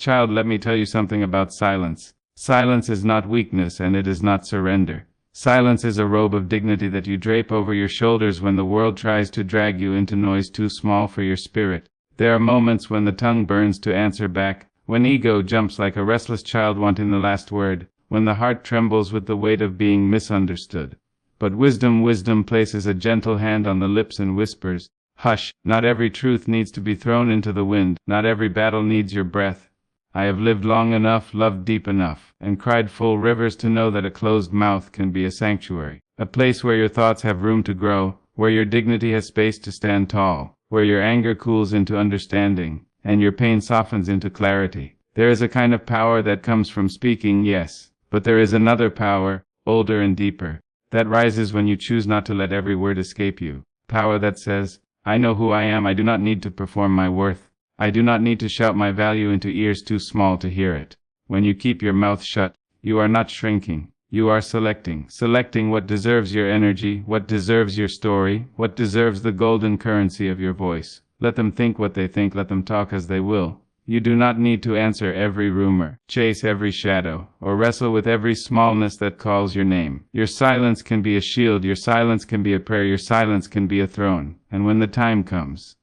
Child, let me tell you something about silence. Silence is not weakness and it is not surrender. Silence is a robe of dignity that you drape over your shoulders when the world tries to drag you into noise too small for your spirit. There are moments when the tongue burns to answer back, when ego jumps like a restless child wanting the last word, when the heart trembles with the weight of being misunderstood. But wisdom places a gentle hand on the lips and whispers, hush, not every truth needs to be thrown into the wind, not every battle needs your breath. I have lived long enough, loved deep enough, and cried full rivers to know that a closed mouth can be a sanctuary, a place where your thoughts have room to grow, where your dignity has space to stand tall, where your anger cools into understanding, and your pain softens into clarity. There is a kind of power that comes from speaking, yes, but there is another power, older and deeper, that rises when you choose not to let every word escape you. Power that says, I know who I am, I do not need to perform my worth. I do not need to shout my value into ears too small to hear it. When you keep your mouth shut, you are not shrinking. You are selecting what deserves your energy, what deserves your story, what deserves the golden currency of your voice. Let them think what they think, let them talk as they will. You do not need to answer every rumor, chase every shadow, or wrestle with every smallness that calls your name. Your silence can be a shield, your silence can be a prayer, your silence can be a throne. And when the time comes,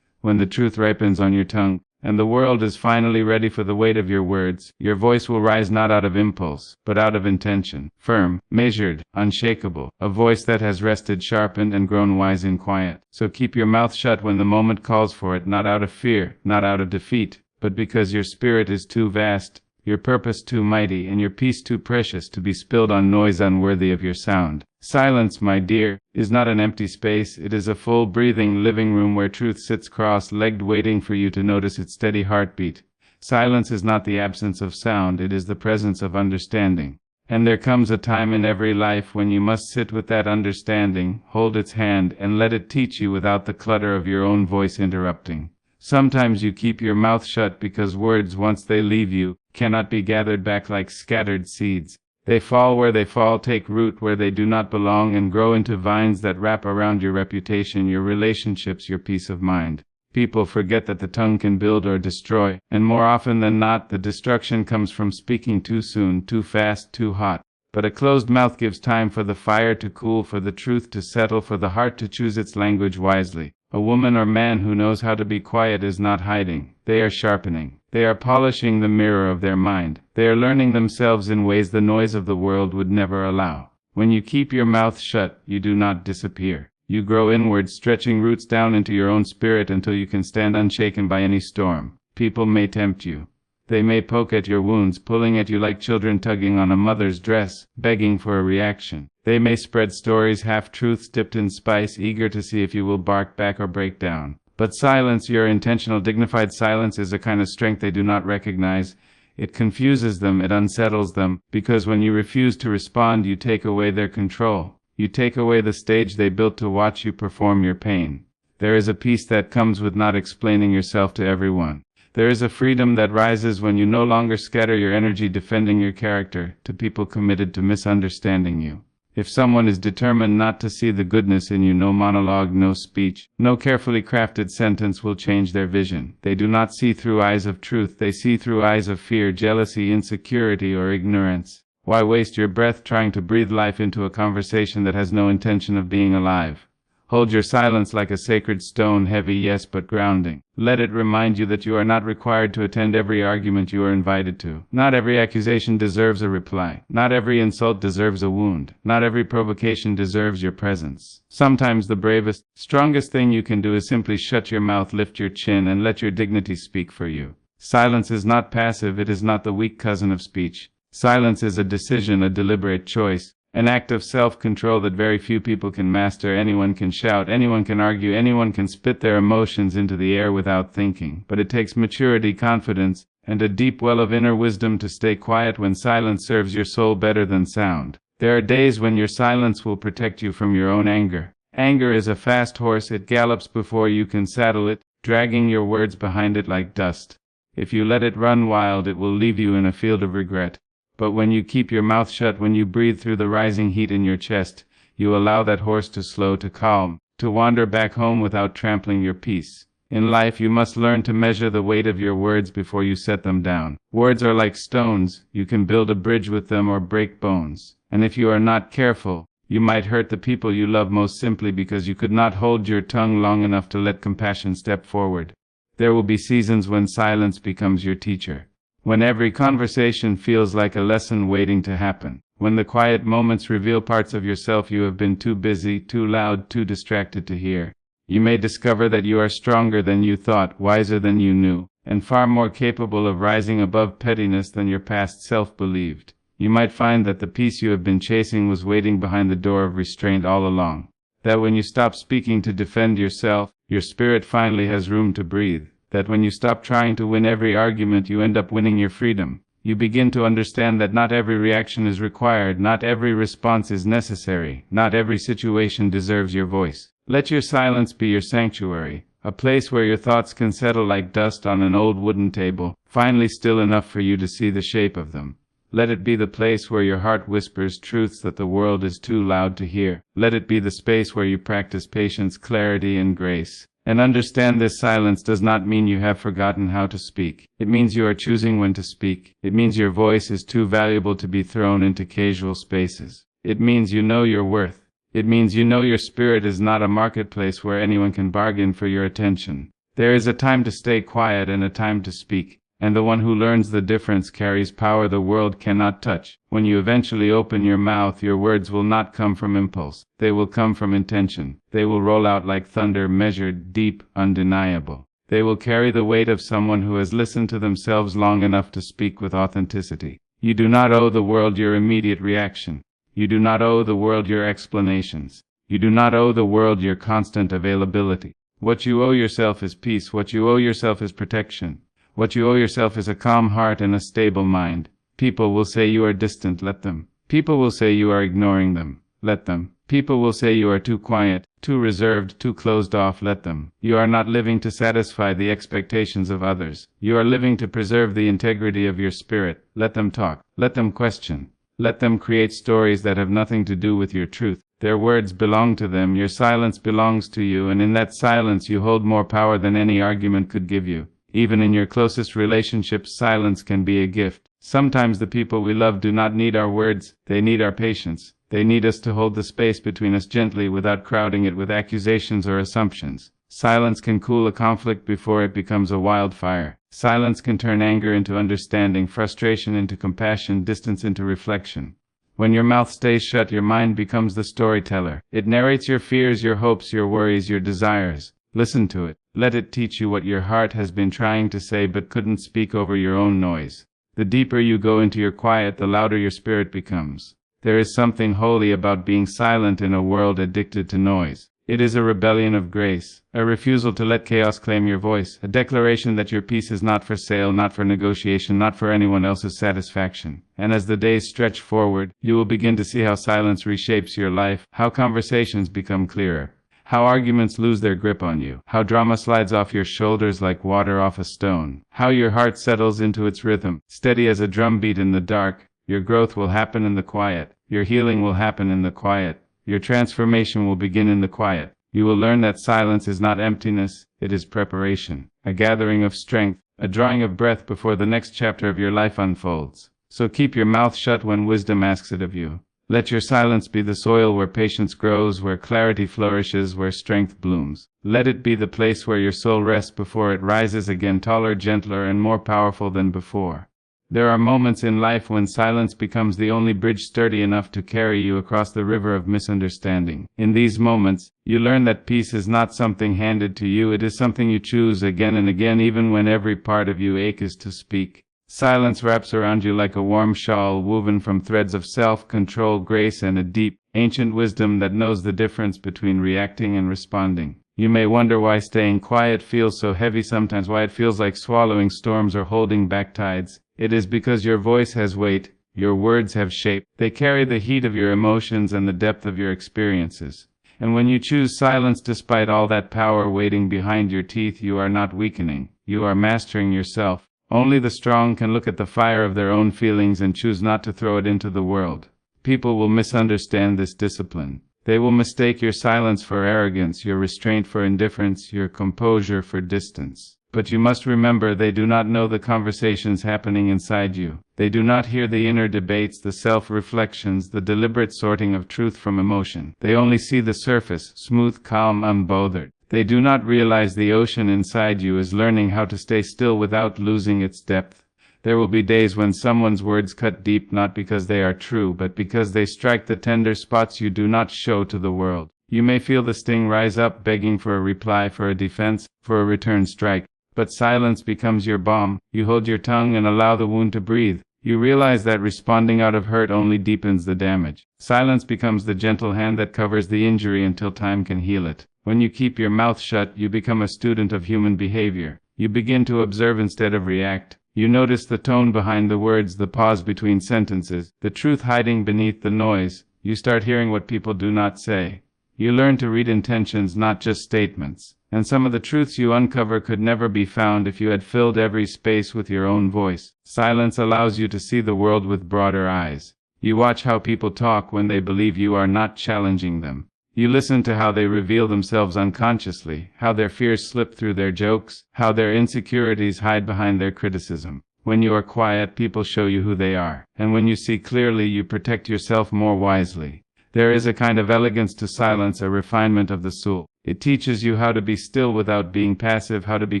when the truth ripens on your tongue, and the world is finally ready for the weight of your words, your voice will rise not out of impulse, but out of intention, firm, measured, unshakable, a voice that has rested, sharpened, and grown wise in quiet. So keep your mouth shut when the moment calls for it, not out of fear, not out of defeat, but because your spirit is too vast, your purpose too mighty, and your peace too precious to be spilled on noise unworthy of your sound. Silence, my dear, is not an empty space, it is a full breathing living room where truth sits cross-legged waiting for you to notice its steady heartbeat. Silence is not the absence of sound, it is the presence of understanding. And there comes a time in every life when you must sit with that understanding, hold its hand, and let it teach you without the clutter of your own voice interrupting. Sometimes you keep your mouth shut because words, once they leave you, cannot be gathered back like scattered seeds. They fall where they fall, take root where they do not belong, and grow into vines that wrap around your reputation, your relationships, your peace of mind. People forget that the tongue can build or destroy, and more often than not, the destruction comes from speaking too soon, too fast, too hot. But a closed mouth gives time for the fire to cool, for the truth to settle, for the heart to choose its language wisely. A woman or man who knows how to be quiet is not hiding. They are sharpening. They are polishing the mirror of their mind. They are learning themselves in ways the noise of the world would never allow. When you keep your mouth shut, you do not disappear. You grow inward, stretching roots down into your own spirit until you can stand unshaken by any storm. People may tempt you. They may poke at your wounds, pulling at you like children tugging on a mother's dress, begging for a reaction. They may spread stories, half-truths dipped in spice, eager to see if you will bark back or break down. But silence, your intentional, dignified silence, is a kind of strength they do not recognize. It confuses them, it unsettles them, because when you refuse to respond, you take away their control. You take away the stage they built to watch you perform your pain. There is a peace that comes with not explaining yourself to everyone. There is a freedom that rises when you no longer scatter your energy defending your character to people committed to misunderstanding you. If someone is determined not to see the goodness in you, no monologue, no speech, no carefully crafted sentence will change their vision. They do not see through eyes of truth, they see through eyes of fear, jealousy, insecurity, or ignorance. Why waste your breath trying to breathe life into a conversation that has no intention of being alive? Hold your silence like a sacred stone, heavy, yes, but grounding. Let it remind you that you are not required to attend every argument you are invited to. Not every accusation deserves a reply. Not every insult deserves a wound. Not every provocation deserves your presence. Sometimes the bravest, strongest thing you can do is simply shut your mouth, lift your chin, and let your dignity speak for you. Silence is not passive, it is not the weak cousin of speech. Silence is a decision, a deliberate choice. An act of self-control that very few people can master. Anyone can shout, anyone can argue, anyone can spit their emotions into the air without thinking. But it takes maturity, confidence, and a deep well of inner wisdom to stay quiet when silence serves your soul better than sound. There are days when your silence will protect you from your own anger. Anger is a fast horse, it gallops before you can saddle it, dragging your words behind it like dust. If you let it run wild, it will leave you in a field of regret. But when you keep your mouth shut, when you breathe through the rising heat in your chest, you allow that horse to slow, to calm, to wander back home without trampling your peace. In life you must learn to measure the weight of your words before you set them down. Words are like stones, you can build a bridge with them or break bones. And if you are not careful, you might hurt the people you love most simply because you could not hold your tongue long enough to let compassion step forward. There will be seasons when silence becomes your teacher. When every conversation feels like a lesson waiting to happen. When the quiet moments reveal parts of yourself you have been too busy, too loud, too distracted to hear. You may discover that you are stronger than you thought, wiser than you knew, and far more capable of rising above pettiness than your past self believed. You might find that the peace you have been chasing was waiting behind the door of restraint all along. That when you stop speaking to defend yourself, your spirit finally has room to breathe. That when you stop trying to win every argument you end up winning your freedom. You begin to understand that not every reaction is required, not every response is necessary, not every situation deserves your voice. Let your silence be your sanctuary, a place where your thoughts can settle like dust on an old wooden table, finally still enough for you to see the shape of them. Let it be the place where your heart whispers truths that the world is too loud to hear. Let it be the space where you practice patience, clarity, and grace. And understand this silence does not mean you have forgotten how to speak. It means you are choosing when to speak. It means your voice is too valuable to be thrown into casual spaces. It means you know your worth. It means you know your spirit is not a marketplace where anyone can bargain for your attention. There is a time to stay quiet and a time to speak. And the one who learns the difference carries power the world cannot touch. When you eventually open your mouth, your words will not come from impulse. They will come from intention. They will roll out like thunder, measured, deep, undeniable. They will carry the weight of someone who has listened to themselves long enough to speak with authenticity. You do not owe the world your immediate reaction. You do not owe the world your explanations. You do not owe the world your constant availability. What you owe yourself is peace. What you owe yourself is protection. What you owe yourself is a calm heart and a stable mind. People will say you are distant, let them. People will say you are ignoring them, let them. People will say you are too quiet, too reserved, too closed off, let them. You are not living to satisfy the expectations of others. You are living to preserve the integrity of your spirit. Let them talk. Let them question. Let them create stories that have nothing to do with your truth. Their words belong to them, your silence belongs to you, and in that silence you hold more power than any argument could give you. Even in your closest relationships, silence can be a gift. Sometimes the people we love do not need our words, they need our patience. They need us to hold the space between us gently without crowding it with accusations or assumptions. Silence can cool a conflict before it becomes a wildfire. Silence can turn anger into understanding, frustration into compassion, distance into reflection. When your mouth stays shut, your mind becomes the storyteller. It narrates your fears, your hopes, your worries, your desires. Listen to it. Let it teach you what your heart has been trying to say but couldn't speak over your own noise. The deeper you go into your quiet, the louder your spirit becomes. There is something holy about being silent in a world addicted to noise. It is a rebellion of grace, a refusal to let chaos claim your voice, a declaration that your peace is not for sale, not for negotiation, not for anyone else's satisfaction. And as the days stretch forward, you will begin to see how silence reshapes your life, how conversations become clearer, how arguments lose their grip on you, how drama slides off your shoulders like water off a stone, how your heart settles into its rhythm, steady as a drumbeat in the dark. Your growth will happen in the quiet. Your healing will happen in the quiet. Your transformation will begin in the quiet. You will learn that silence is not emptiness, it is preparation, a gathering of strength, a drawing of breath before the next chapter of your life unfolds. So keep your mouth shut when wisdom asks it of you. Let your silence be the soil where patience grows, where clarity flourishes, where strength blooms. Let it be the place where your soul rests before it rises again, taller, gentler, and more powerful than before. There are moments in life when silence becomes the only bridge sturdy enough to carry you across the river of misunderstanding. In these moments, you learn that peace is not something handed to you, it is something you choose again and again, even when every part of you aches to speak. Silence wraps around you like a warm shawl woven from threads of self-control, grace, and a deep, ancient wisdom that knows the difference between reacting and responding. You may wonder why staying quiet feels so heavy sometimes, why it feels like swallowing storms or holding back tides. It is because your voice has weight, your words have shape, they carry the heat of your emotions and the depth of your experiences. And when you choose silence despite all that power waiting behind your teeth, you are not weakening, you are mastering yourself. Only the strong can look at the fire of their own feelings and choose not to throw it into the world. People will misunderstand this discipline. They will mistake your silence for arrogance, your restraint for indifference, your composure for distance. But you must remember, they do not know the conversations happening inside you. They do not hear the inner debates, the self-reflections, the deliberate sorting of truth from emotion. They only see the surface, smooth, calm, unbothered. They do not realize the ocean inside you is learning how to stay still without losing its depth. There will be days when someone's words cut deep, not because they are true, but because they strike the tender spots you do not show to the world. You may feel the sting rise up, begging for a reply, for a defense, for a return strike. But silence becomes your balm. You hold your tongue and allow the wound to breathe. You realize that responding out of hurt only deepens the damage. Silence becomes the gentle hand that covers the injury until time can heal it. When you keep your mouth shut, you become a student of human behavior. You begin to observe instead of react. You notice the tone behind the words, the pause between sentences, the truth hiding beneath the noise. You start hearing what people do not say. You learn to read intentions, not just statements. And some of the truths you uncover could never be found if you had filled every space with your own voice. Silence allows you to see the world with broader eyes. You watch how people talk when they believe you are not challenging them. You listen to how they reveal themselves unconsciously, how their fears slip through their jokes, how their insecurities hide behind their criticism. When you are quiet, people show you who they are. And when you see clearly, you protect yourself more wisely. There is a kind of elegance to silence, a refinement of the soul. It teaches you how to be still without being passive, how to be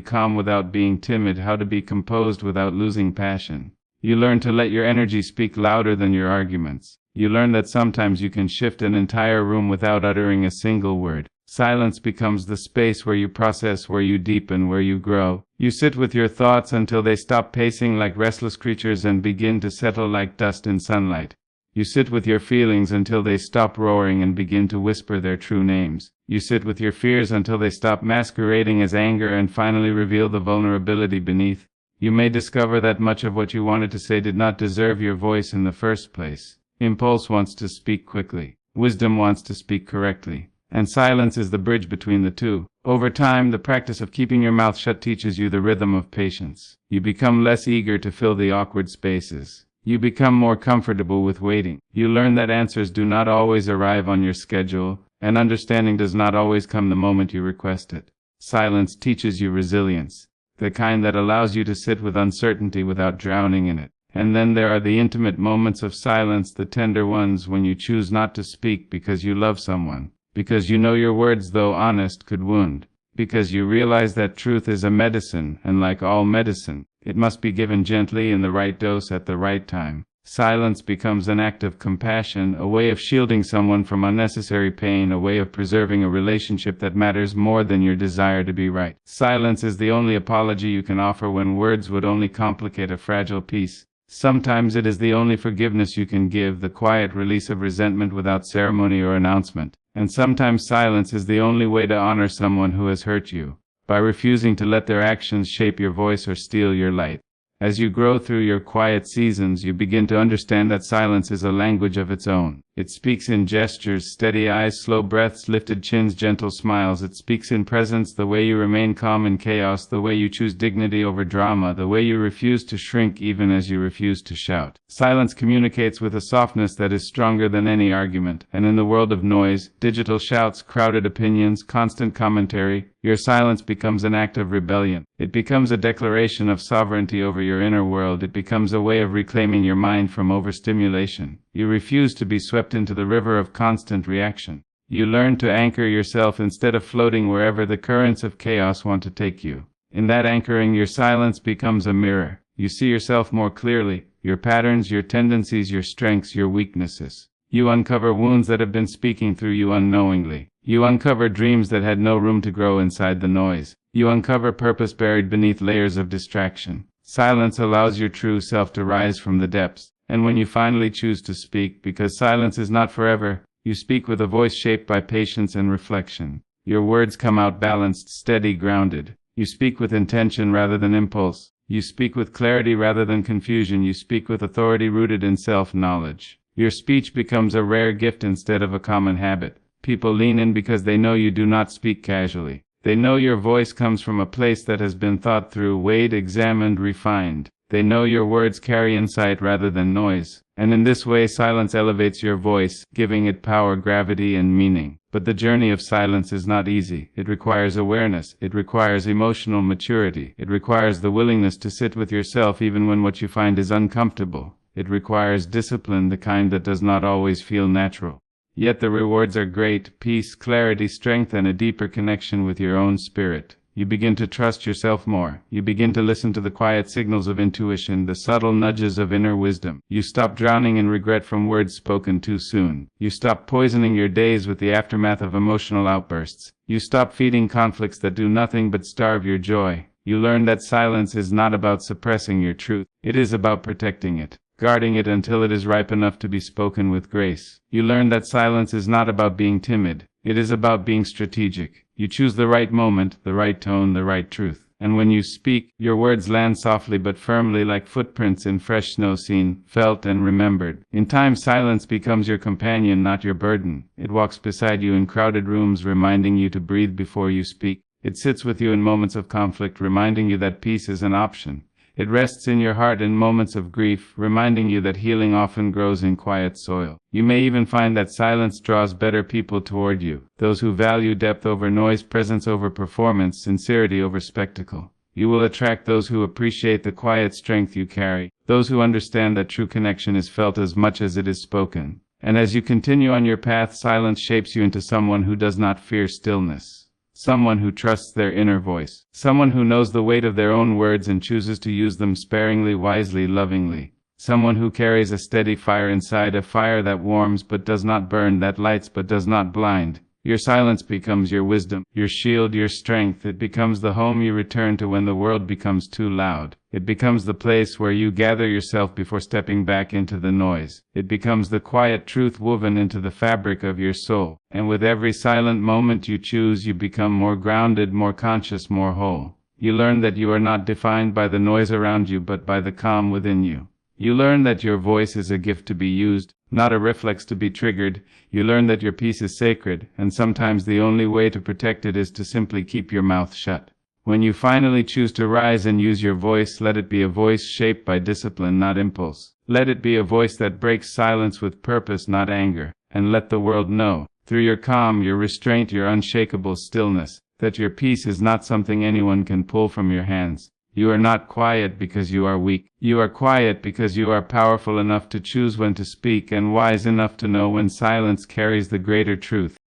calm without being timid, how to be composed without losing passion. You learn to let your energy speak louder than your arguments. You learn that sometimes you can shift an entire room without uttering a single word. Silence becomes the space where you process, where you deepen, where you grow. You sit with your thoughts until they stop pacing like restless creatures and begin to settle like dust in sunlight. You sit with your feelings until they stop roaring and begin to whisper their true names. You sit with your fears until they stop masquerading as anger and finally reveal the vulnerability beneath. You may discover that much of what you wanted to say did not deserve your voice in the first place. Impulse wants to speak quickly. Wisdom wants to speak correctly. And silence is the bridge between the two. Over time, the practice of keeping your mouth shut teaches you the rhythm of patience. You become less eager to fill the awkward spaces. You become more comfortable with waiting. You learn that answers do not always arrive on your schedule, and understanding does not always come the moment you request it. Silence teaches you resilience, the kind that allows you to sit with uncertainty without drowning in it. And then there are the intimate moments of silence, the tender ones when you choose not to speak because you love someone, because you know your words, though honest, could wound, because you realize that truth is a medicine, and like all medicine, it must be given gently in the right dose at the right time. Silence becomes an act of compassion, a way of shielding someone from unnecessary pain, a way of preserving a relationship that matters more than your desire to be right. Silence is the only apology you can offer when words would only complicate a fragile peace. Sometimes it is the only forgiveness you can give, the quiet release of resentment without ceremony or announcement. And sometimes silence is the only way to honor someone who has hurt you, by refusing to let their actions shape your voice or steal your light. As you grow through your quiet seasons, you begin to understand that silence is a language of its own. It speaks in gestures, steady eyes, slow breaths, lifted chins, gentle smiles. It speaks in presence, the way you remain calm in chaos, the way you choose dignity over drama, the way you refuse to shrink even as you refuse to shout. Silence communicates with a softness that is stronger than any argument. And in the world of noise, digital shouts, crowded opinions, constant commentary, your silence becomes an act of rebellion. It becomes a declaration of sovereignty over your inner world. It becomes a way of reclaiming your mind from overstimulation. You refuse to be swept into the river of constant reaction. You learn to anchor yourself instead of floating wherever the currents of chaos want to take you. In that anchoring, your silence becomes a mirror. You see yourself more clearly, your patterns, your tendencies, your strengths, your weaknesses. You uncover wounds that have been speaking through you unknowingly. You uncover dreams that had no room to grow inside the noise. You uncover purpose buried beneath layers of distraction. Silence allows your true self to rise from the depths. And when you finally choose to speak, because silence is not forever, you speak with a voice shaped by patience and reflection. Your words come out balanced, steady, grounded. You speak with intention rather than impulse. You speak with clarity rather than confusion. You speak with authority rooted in self-knowledge. Your speech becomes a rare gift instead of a common habit. People lean in because they know you do not speak casually. They know your voice comes from a place that has been thought through, weighed, examined, refined. They know your words carry insight rather than noise. And in this way silence elevates your voice, giving it power, gravity, and meaning. But the journey of silence is not easy. It requires awareness. It requires emotional maturity. It requires the willingness to sit with yourself even when what you find is uncomfortable. It requires discipline, the kind that does not always feel natural. Yet the rewards are great: peace, clarity, strength, and a deeper connection with your own spirit. You begin to trust yourself more. You begin to listen to the quiet signals of intuition, the subtle nudges of inner wisdom. You stop drowning in regret from words spoken too soon. You stop poisoning your days with the aftermath of emotional outbursts. You stop feeding conflicts that do nothing but starve your joy. You learn that silence is not about suppressing your truth. It is about protecting it, guarding it until it is ripe enough to be spoken with grace. You learn that silence is not about being timid. It is about being strategic. You choose the right moment, the right tone, the right truth. And when you speak, your words land softly but firmly, like footprints in fresh snow, seen, felt, and remembered. In time, silence becomes your companion, not your burden. It walks beside you in crowded rooms, reminding you to breathe before you speak. It sits with you in moments of conflict, reminding you that peace is an option. It rests in your heart in moments of grief, reminding you that healing often grows in quiet soil. You may even find that silence draws better people toward you, those who value depth over noise, presence over performance, sincerity over spectacle. You will attract those who appreciate the quiet strength you carry, those who understand that true connection is felt as much as it is spoken. And as you continue on your path, silence shapes you into someone who does not fear stillness. Someone who trusts their inner voice. Someone who knows the weight of their own words and chooses to use them sparingly, wisely, lovingly. Someone who carries a steady fire inside, a fire that warms but does not burn, that lights but does not blind. Your silence becomes your wisdom, your shield, your strength. It becomes the home you return to when the world becomes too loud. It becomes the place where you gather yourself before stepping back into the noise. It becomes the quiet truth woven into the fabric of your soul. And with every silent moment you choose, you become more grounded, more conscious, more whole. You learn that you are not defined by the noise around you, but by the calm within you. You learn that your voice is a gift to be used, not a reflex to be triggered. You learn that your peace is sacred, and sometimes the only way to protect it is to simply keep your mouth shut. When you finally choose to rise and use your voice, let it be a voice shaped by discipline, not impulse. Let it be a voice that breaks silence with purpose, not anger. And let the world know, through your calm, your restraint, your unshakable stillness, that your peace is not something anyone can pull from your hands. You are not quiet because you are weak. You are quiet because you are powerful enough to choose when to speak and wise enough to know when silence carries the greater truth.